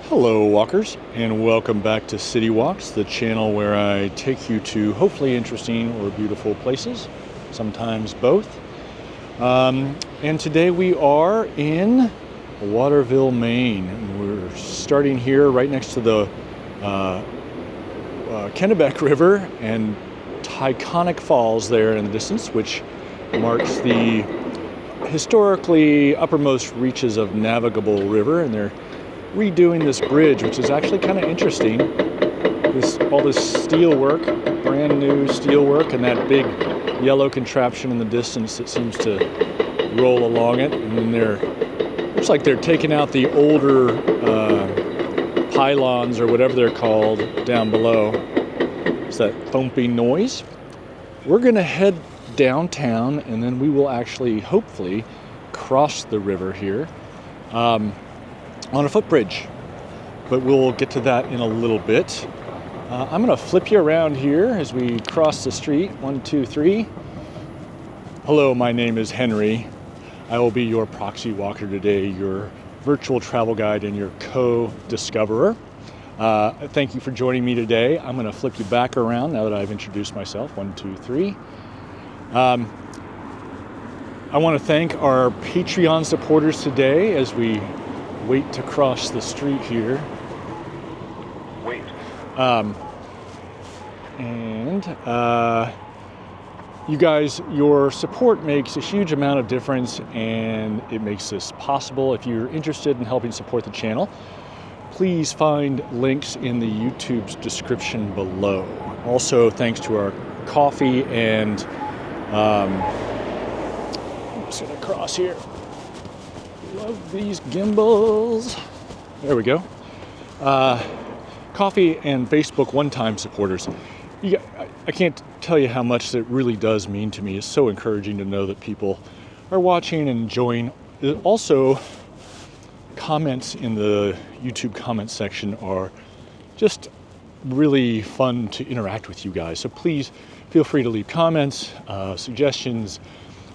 Hello walkers, and welcome back to City Walks, the channel where I take you to hopefully interesting or beautiful places, sometimes both. And today we are in Waterville, Maine. We're starting here right next to the Kennebec River and Taconic Falls there in the distance, which marks the historically uppermost reaches of navigable river, and they're redoing this bridge, which is actually kind of interesting. All this steel work, brand new steel work, and that big yellow contraption in the distance that seems to roll along it. And then looks like they're taking out the older pylons or whatever they're called down below. It's that thumping noise. We're gonna head downtown, and then we will actually hopefully cross the river here on a footbridge, but we'll get to that in a little bit. I'm going to flip you around here as we cross the street. 1, 2, 3. Hello, my name is Henry. I will be your proxy walker today, your virtual travel guide and your co-discoverer. Thank you for joining me today. I'm going to flip you back around now that I've introduced myself. 1, 2, 3. I want to thank our Patreon supporters today as we wait to cross the street here. Wait. You guys, your support makes a huge amount of difference, and it makes this possible. If you're interested in helping support the channel, please find links in the YouTube's description below. Also, thanks to our coffee and I'm just gonna cross here. Love these gimbals. There we go. Coffee and Facebook one-time supporters. I can't tell you how much that really does mean to me. It's so encouraging to know that people are watching and enjoying. Also, comments in the YouTube comment section are just really fun to interact with you guys. So please feel free to leave comments, suggestions,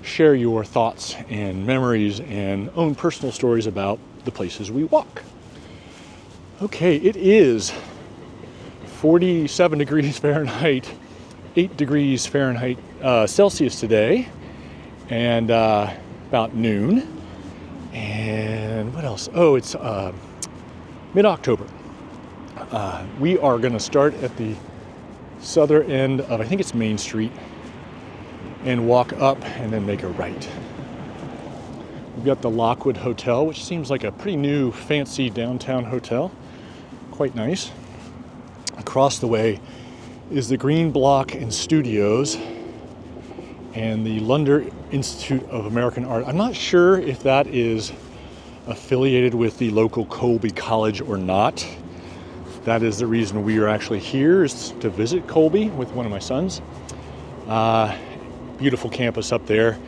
share your thoughts and memories and own personal stories about the places we walk. Okay, it is 47 degrees Fahrenheit, 8 degrees Fahrenheit Celsius today, and about noon. And what else? Oh, it's mid-October. We are going to start at the southern end of, I think it's Main Street, and walk up and then make a right. We've got the Lockwood Hotel, which seems like a pretty new, fancy downtown hotel. Quite nice. Across the way is the Green Block and Studios and the Lunder Institute of American Art. I'm not sure if that is affiliated with the local Colby College or not. That is the reason we are actually here, is to visit Colby with one of my sons. Beautiful campus up there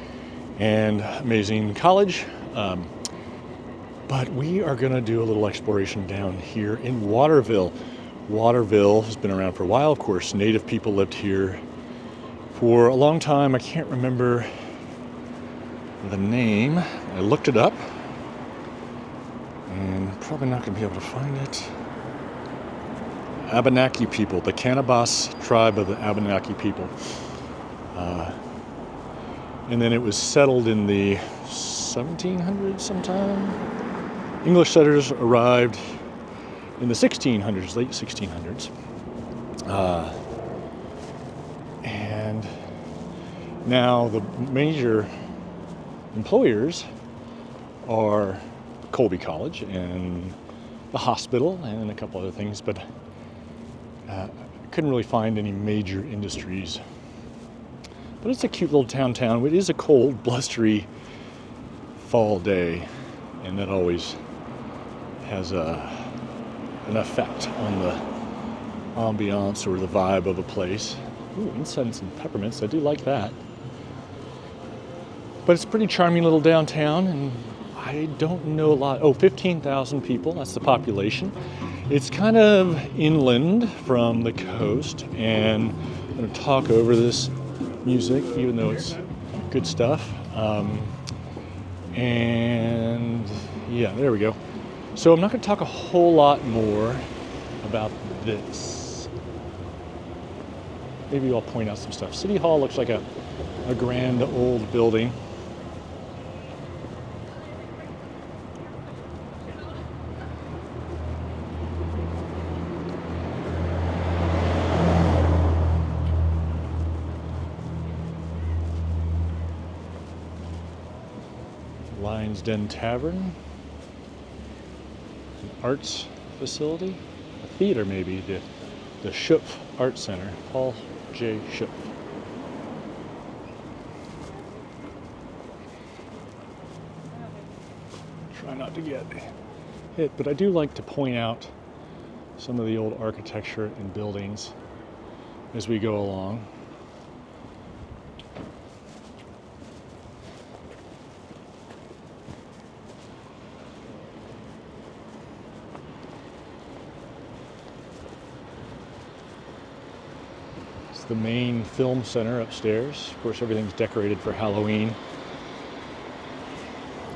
and amazing college. But we are going to do a little exploration down here in Waterville. Waterville has been around for a while. Of course, native people lived here for a long time. I can't remember the name. I looked it up and probably not going to be able to find it. Abenaki people, the Kanabas tribe of the Abenaki people. And then it was settled in the 1700s sometime. English settlers arrived in the 1600s, late 1600s. And now the major employers are Colby College and the hospital and a couple other things, but I couldn't really find any major industries. But it's a cute little town. It is a cold, blustery fall day, and that always has an effect on the ambiance or the vibe of a place. Ooh, incense and peppermints, I do like that. But it's a pretty charming little downtown, and I don't know a lot. Oh, 15,000 people, that's the population. It's kind of inland from the coast, and I'm going to talk over this music, even though it's good stuff. And yeah, there we go. So I'm not going to talk a whole lot more about this. Maybe I'll point out some stuff. City Hall looks like a grand old building. Lion's Den Tavern, an arts facility, a theater maybe, the Schupf Art Center, Paul J. Schupf. Try not to get hit, but I do like to point out some of the old architecture and buildings as we go along. The Maine Film Center upstairs. Of course, everything's decorated for Halloween.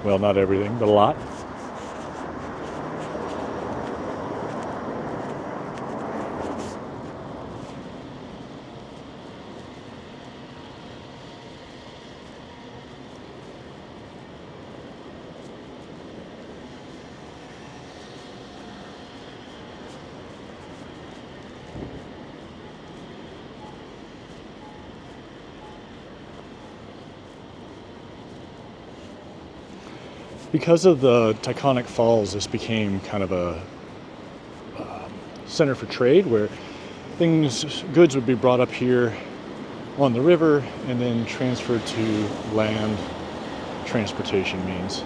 Well, not everything, but a lot. Because of the tectonic falls, this became kind of a center for trade where goods would be brought up here on the river and then transferred to land transportation means.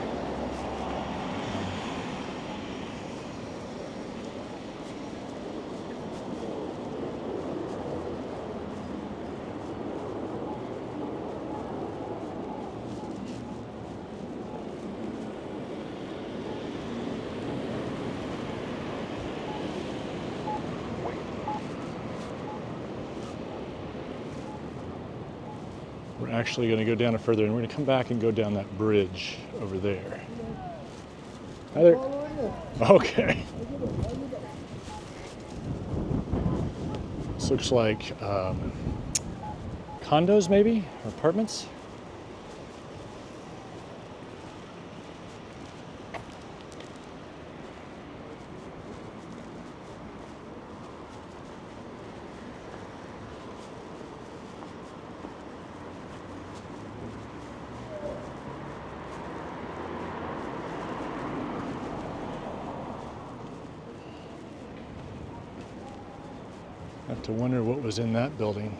We're actually going to go down it further, and we're going to come back and go down that bridge over there. Hi there. Okay. This looks like condos, maybe, or apartments. I have to wonder what was in that building,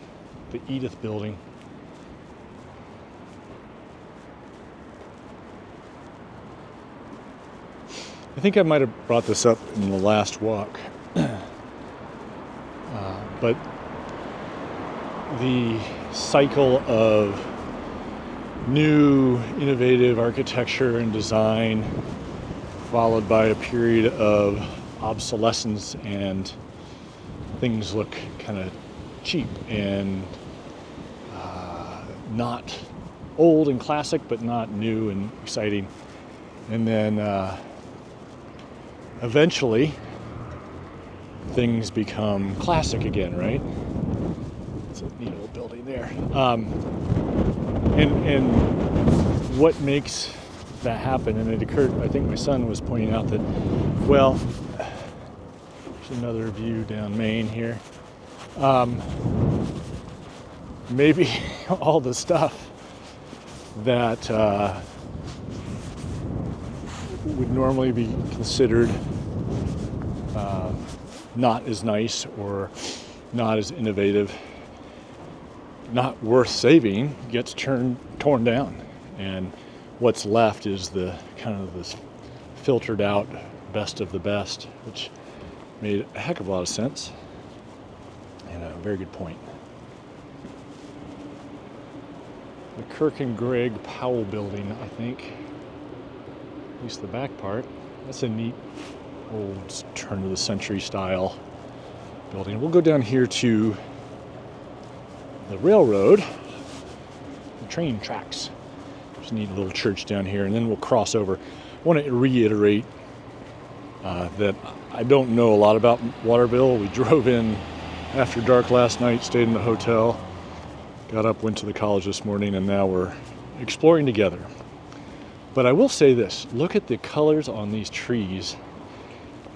the Edith building. I think I might have brought this up in the last walk, but the cycle of new innovative architecture and design followed by a period of obsolescence and things look kind of cheap and not old and classic, but not new and exciting. And then eventually things become classic again, right? It's a neat old building there. And what makes that happen? And it occurred, I think my son was pointing out that, well, another view down Maine here. Maybe all the stuff that would normally be considered not as nice or not as innovative, not worth saving, gets torn down, and what's left is the kind of this filtered out best of the best, which made a heck of a lot of sense, and a very good point. The Kirk and Greg Powell building, I think, at least the back part. That's a neat old turn of the century style building. We'll go down here to the railroad, the train tracks. There's a neat little church down here, and then we'll cross over. I want to reiterate that I don't know a lot about Waterville. We drove in after dark last night, stayed in the hotel, got up, went to the college this morning, and now we're exploring together. But I will say this, look at the colors on these trees.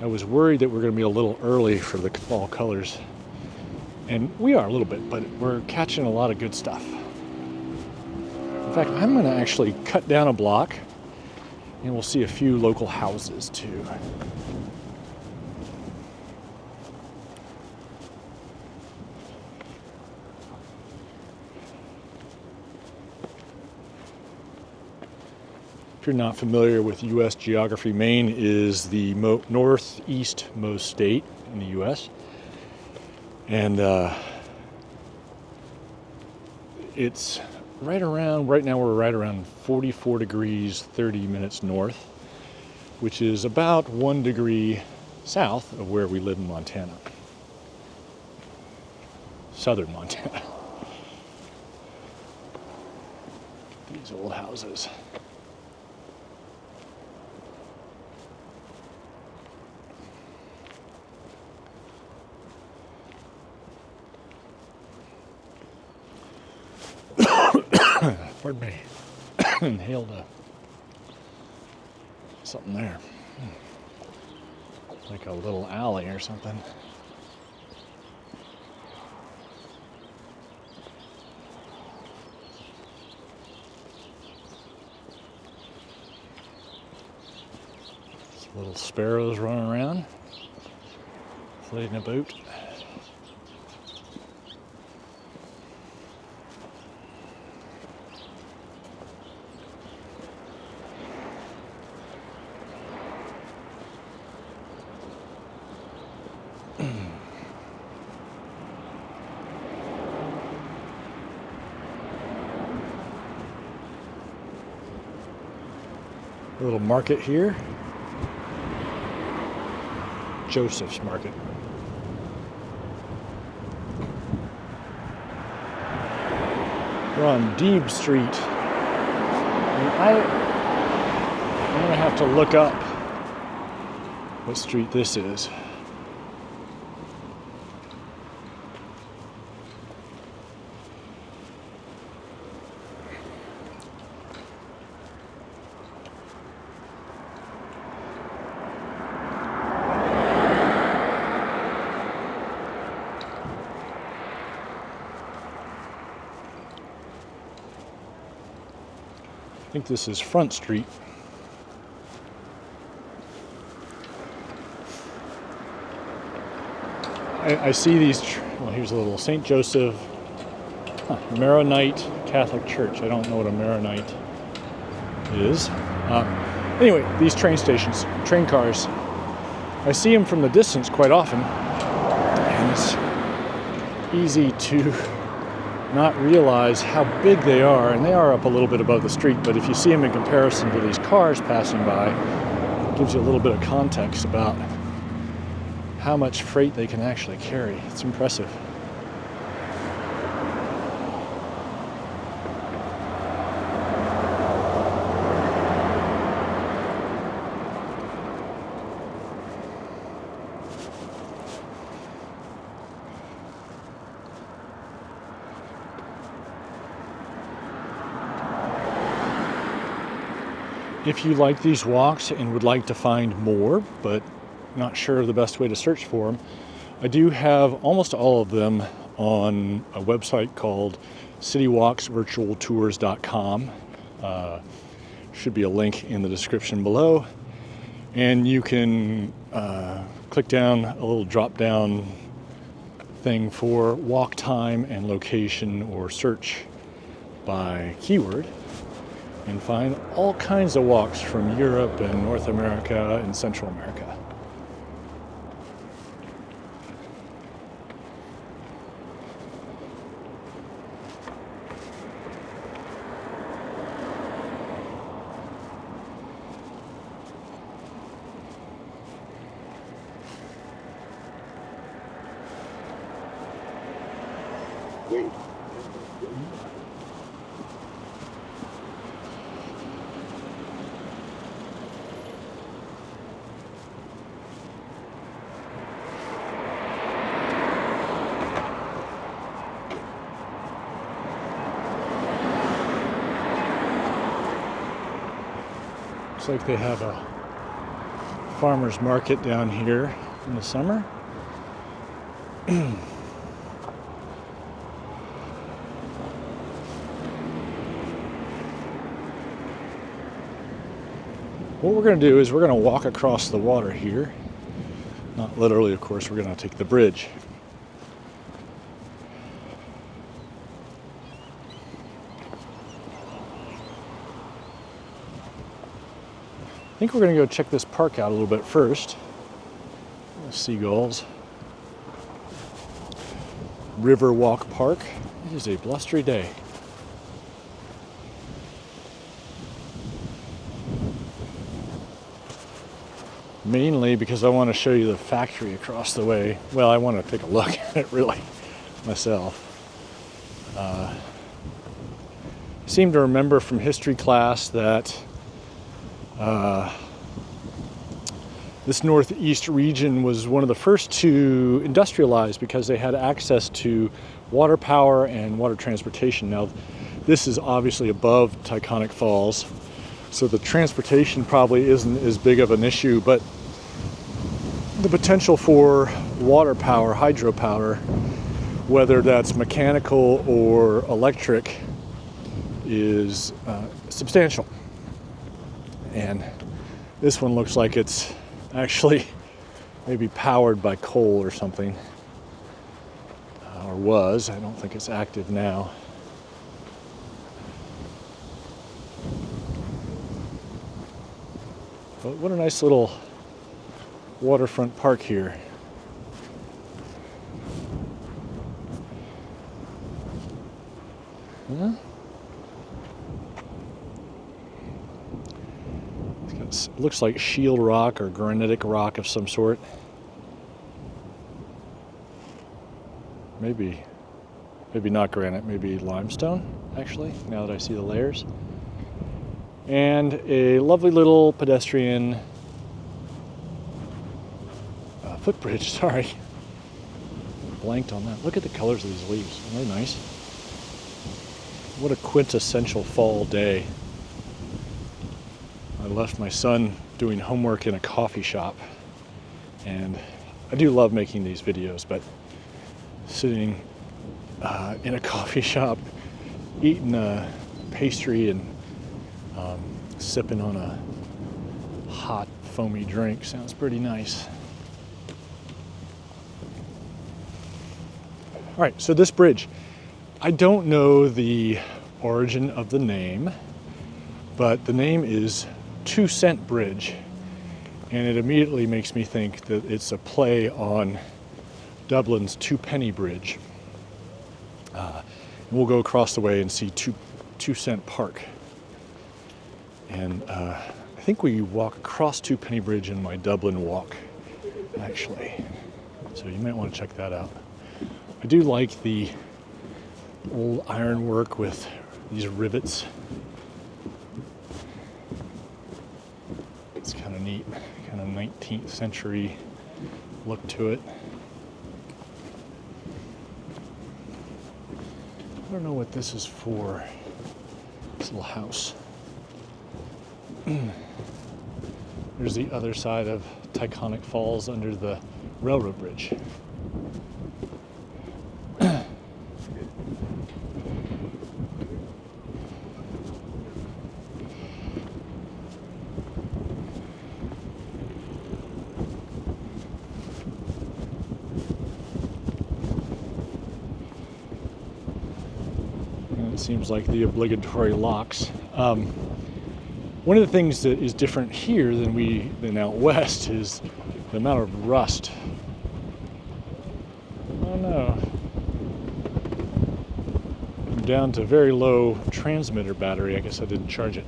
I was worried that we're going to be a little early for the fall colors. And we are a little bit, but we're catching a lot of good stuff. In fact, I'm going to actually cut down a block and we'll see a few local houses too. If you're not familiar with U.S. geography, Maine is the northeastmost state in the U.S. And it's right now we're right around 44 degrees 30 minutes north, which is about 1 degree south of where we live in Montana. Southern Montana. These old houses. Pardon me. Inhaled something there. Like a little alley or something. Little sparrows running around, floating a boat. A little market here. Joseph's Market. We're on Deeb Street. And I'm going to have to look up what street this is. I think this is Front Street. I see these, well, here's a little St. Joseph Maronite Catholic Church. I don't know what a Maronite is. Anyway, these train stations, train cars, I see them from the distance quite often, and it's easy to not realize how big they are, and they are up a little bit above the street, but if you see them in comparison to these cars passing by, it gives you a little bit of context about how much freight they can actually carry. It's impressive. If you like these walks and would like to find more, but not sure of the best way to search for them, I do have almost all of them on a website called citywalksvirtualtours.com. Should be a link in the description below. And you can click down a little drop-down thing for walk time and location, or search by keyword, and find all kinds of walks from Europe and North America and Central America. Wait. Looks like they have a farmer's market down here in the summer. What we're going to do is we're going to walk across the water here. Not literally, of course, we're going to take the bridge. I think we're going to go check this park out a little bit first. Seagulls. Riverwalk Park. It is a blustery day. Mainly because I want to show you the factory across the way. Well, I want to take a look at it really myself. I seem to remember from history class that this northeast region was one of the first to industrialize because they had access to water power and water transportation. Now, this is obviously above Taconic Falls, so the transportation probably isn't as big of an issue, but the potential for water power, hydropower, whether that's mechanical or electric, is substantial. And this one looks like it's actually maybe powered by coal or something, or was. I don't think it's active now. But what a nice little waterfront park here. Yeah. It looks like shield rock or granitic rock of some sort. Maybe not granite, maybe limestone, actually, now that I see the layers. And a lovely little pedestrian footbridge, sorry. Blanked on that. Look at the colors of these leaves. Aren't they nice? What a quintessential fall day. I left my son doing homework in a coffee shop, and I do love making these videos, but sitting in a coffee shop eating a pastry and sipping on a hot foamy drink sounds pretty nice. All right, so this bridge, I don't know the origin of the name, but the name is 2 Cent Bridge, and it immediately makes me think that it's a play on Dublin's 2 Penny Bridge. And we'll go across the way and see 2 Cent Park. And I think we walk across 2 Penny Bridge in my Dublin walk, actually. So you might want to check that out. I do like the old ironwork with these rivets. It's kind of neat, kind of 19th century look to it. I don't know what this is for, this little house. There's the other side of Taconic Falls under the railroad bridge. Seems like the obligatory locks. One of the things that is different here than out west is the amount of rust. Oh no. I'm down to very low transmitter battery. I guess I didn't charge it.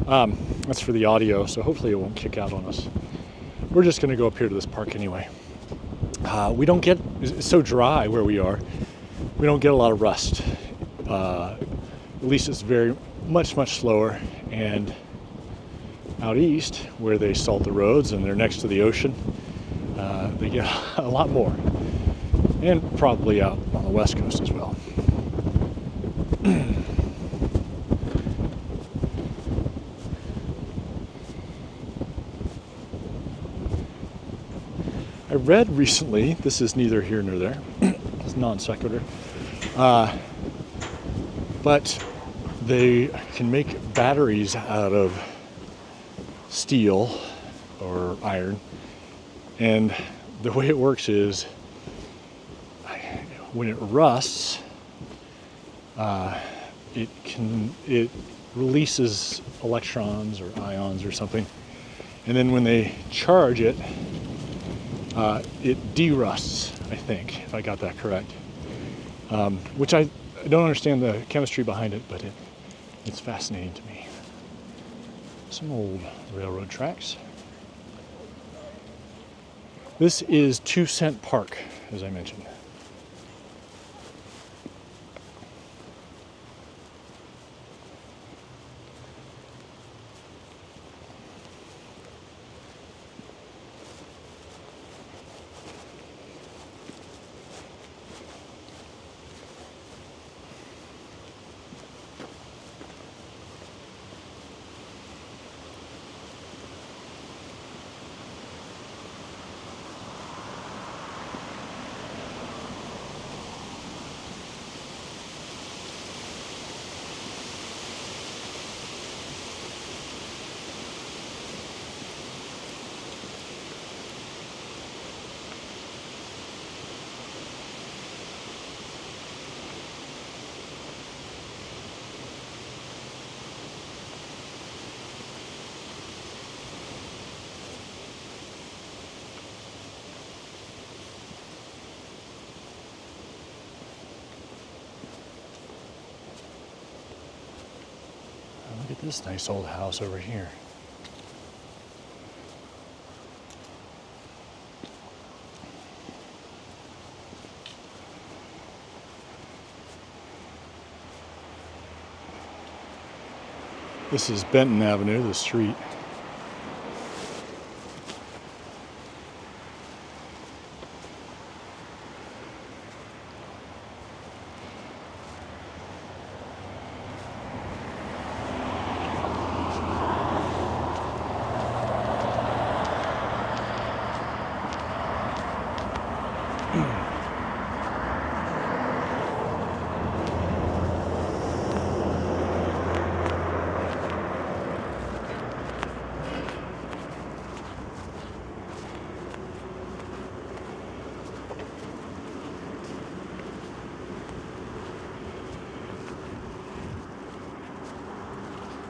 That's for the audio, so hopefully it won't kick out on us. We're just going to go up here to this park anyway. It's so dry where we are, we don't get a lot of rust. At least it's very much slower. And out east, where they salt the roads and they're next to the ocean, they get a lot more. And probably out on the west coast as well. I read recently, this is neither here nor there, it's non sequitur, but they can make batteries out of steel or iron, and the way it works is when it rusts, it releases electrons or ions or something, and then when they charge it, it derusts, I think, if I got that correct. Which I don't understand the chemistry behind it, but it's fascinating to me. Some old railroad tracks. This is 2 Cent Park, as I mentioned. Look at this nice old house over here. This is Benton Avenue, the street.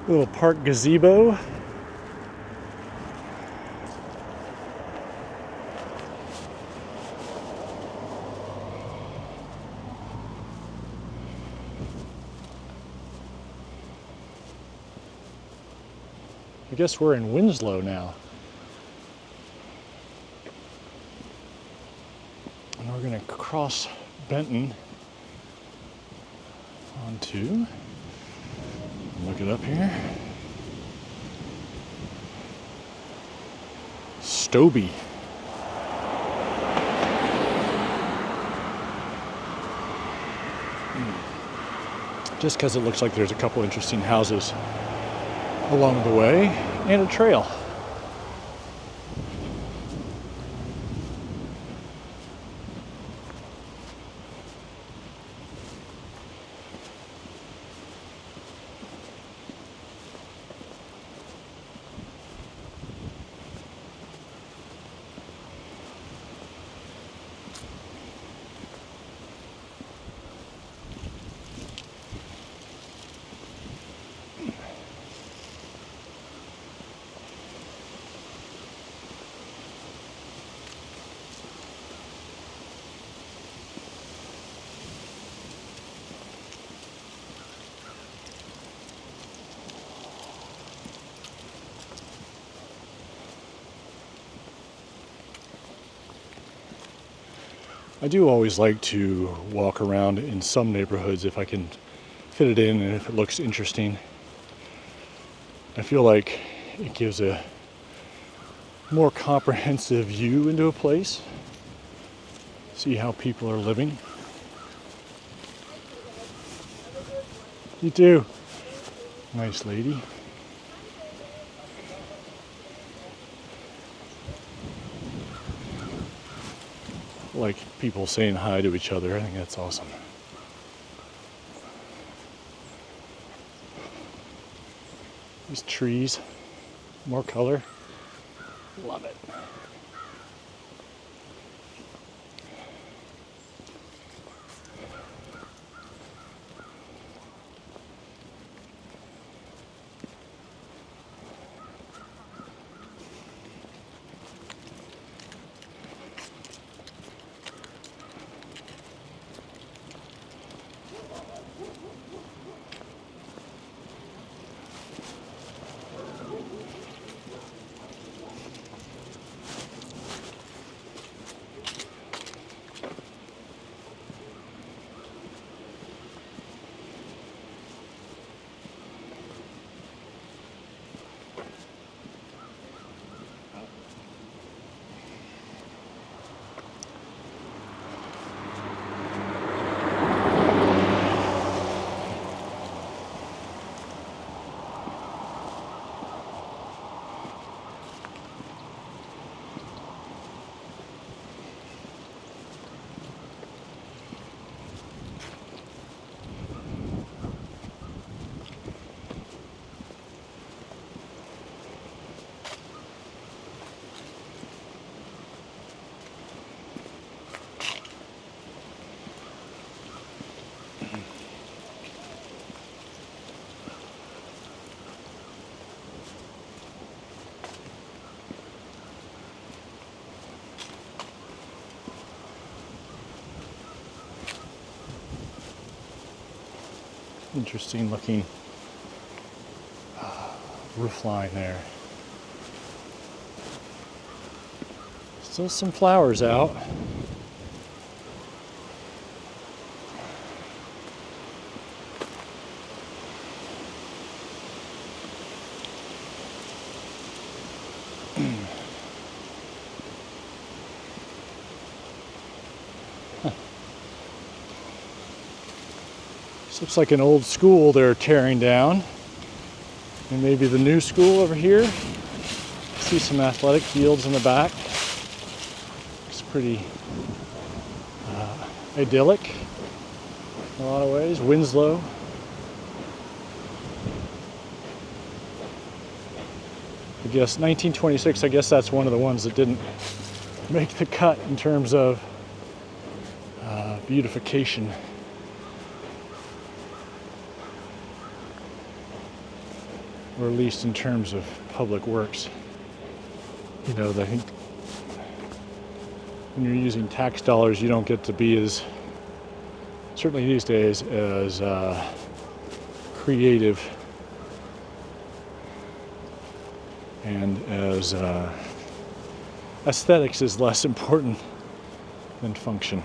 Little park gazebo. I guess we're in Winslow now. And we're going to cross Benton onto, look it up here, Stobie. Just because it looks like there's a couple interesting houses along the way and a trail. I do always like to walk around in some neighborhoods if I can fit it in and if it looks interesting. I feel like it gives a more comprehensive view into a place. See how people are living. You too. Nice lady. like people saying hi to each other. I think that's awesome. These trees, more color. Love it. Interesting looking roof line there. Still some flowers out. This looks like an old school they're tearing down. And maybe the new school over here. See some athletic fields in the back. It's pretty idyllic in a lot of ways. Winslow. I guess 1926, I guess that's one of the ones that didn't make the cut in terms of beautification. Or at least in terms of public works. You know, I think when you're using tax dollars, you don't get to be as, certainly these days, as creative and as aesthetics is less important than function.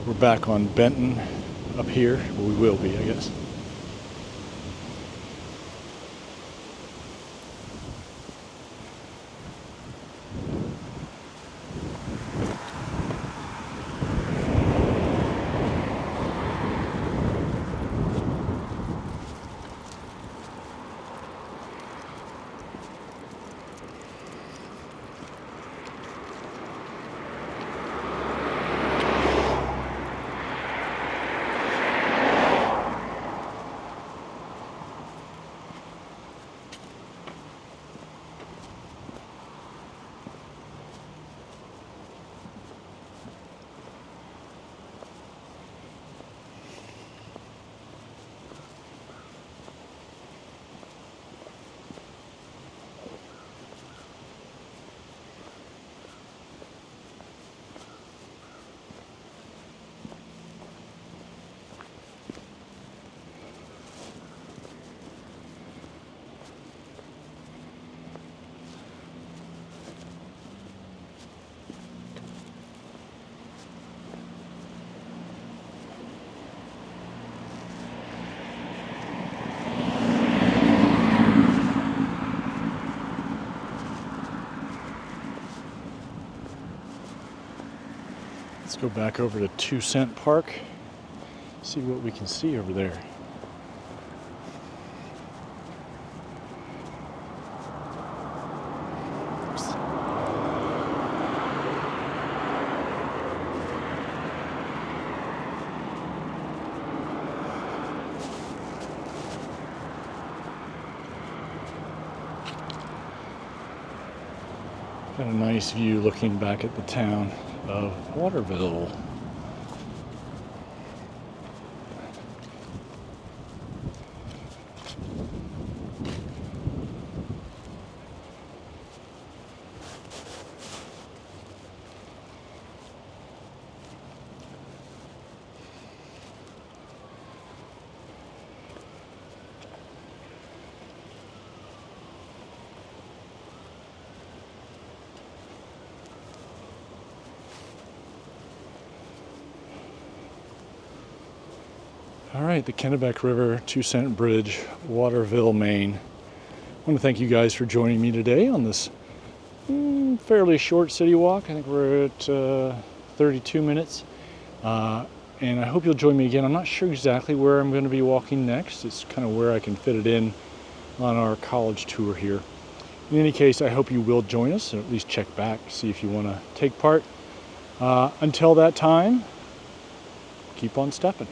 We're back on Benton up here. Well, we will be, I guess. Let's go back over to 2 Cent Park, see what we can see over there. Got a nice view looking back at the town of Waterville. All right, the Kennebec River, 2 Cent Bridge, Waterville, Maine. I want to thank you guys for joining me today on this fairly short city walk. I think we're at 32 minutes. And I hope you'll join me again. I'm not sure exactly where I'm going to be walking next. It's kind of where I can fit it in on our college tour here. In any case, I hope you will join us, and at least check back, see if you want to take part. Until that time, keep on stepping.